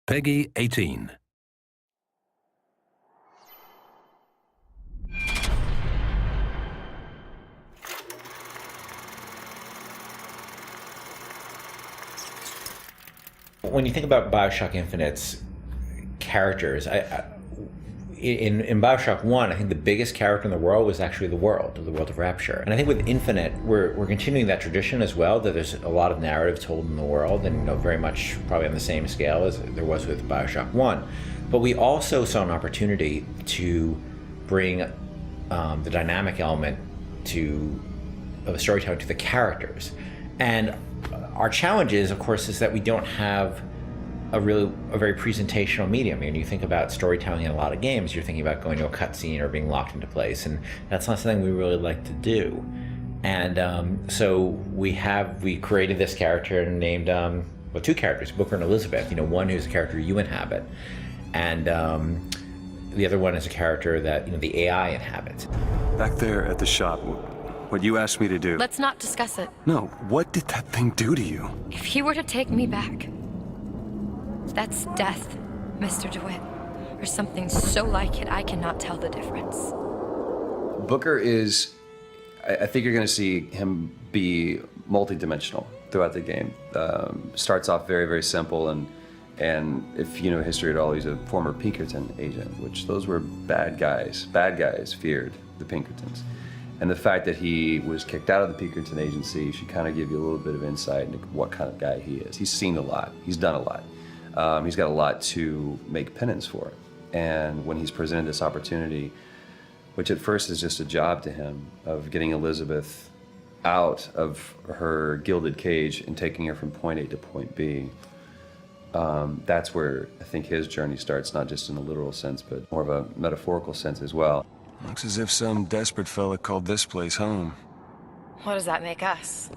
Peggy 18. When you think about BioShock Infinite's characters, in BioShock 1, I think the biggest character in the world was actually the world of Rapture. And I think with Infinite, we're continuing that tradition as well, that there's a lot of narrative told in the world, and very much probably on the same scale as there was with BioShock 1. But we also saw an opportunity to bring the dynamic element of storytelling to the characters. And our challenge of course, is that we don't have a very presentational medium. I mean, you think about storytelling in a lot of games, you're thinking about going to a cutscene or being locked into place, and that's not something we really like to do. And so we created this character and named two characters, Booker and Elizabeth. One who's a character you inhabit, and the other one is a character that the AI inhabits. Back there at the shop, what you asked me to do. Let's not discuss it. No, what did that thing do to you? If he were to take me back, that's death, Mr. DeWitt. Or something so like it, I cannot tell the difference. Booker is, I think you're gonna see him be multi-dimensional throughout the game. Starts off very, very simple, and if you know history at all, he's a former Pinkerton agent, which those were bad guys. Bad guys feared the Pinkertons. And the fact that he was kicked out of the Pinkerton agency should kind of give you a little bit of insight into what kind of guy he is. He's seen a lot, he's done a lot. He's got a lot to make penance for. And when he's presented this opportunity, which at first is just a job to him, of getting Elizabeth out of her gilded cage and taking her from point A to point B, that's where I think his journey starts, not just in a literal sense, but more of a metaphorical sense as well. Looks as if some desperate fella called this place home. What does that make us?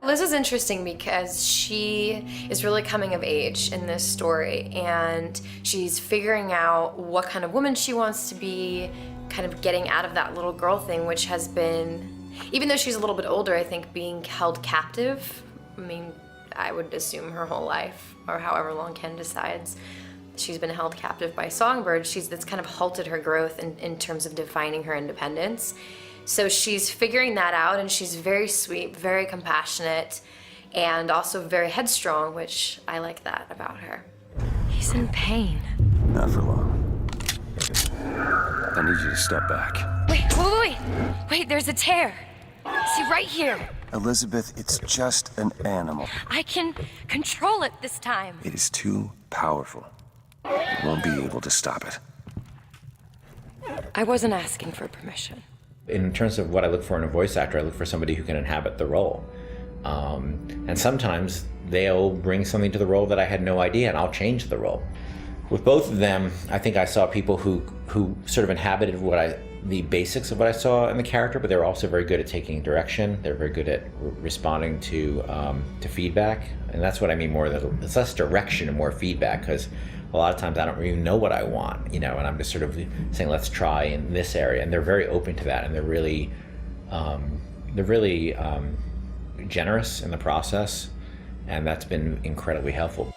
Liz is interesting because she is really coming of age in this story, and she's figuring out what kind of woman she wants to be, kind of getting out of that little girl thing, which has been, even though she's a little bit older, I think being held captive, I mean, I would assume her whole life, or however long Ken decides, she's been held captive by Songbird. That's kind of halted her growth in terms of defining her independence. So she's figuring that out, and she's very sweet, very compassionate, and also very headstrong, which I like that about her. He's in pain. Not for long. I need you to step back. Wait, there's a tear. See, right here. Elizabeth, it's just an animal. I can control it this time. It is too powerful. You won't be able to stop it. I wasn't asking for permission. In terms of what I look for in a voice actor, I look for somebody who can inhabit the role. And sometimes they'll bring something to the role that I had no idea, and I'll change the role. With both of them, I think I saw people who sort of inhabited the basics of what I saw in the character, but they're also very good at taking direction. They're very good at responding to feedback, and that's what I mean more. That it's less direction and more feedback, because a lot of times I don't even know what I want, and I'm just sort of saying, let's try in this area, and they're very open to that, and they're really generous in the process, and that's been incredibly helpful.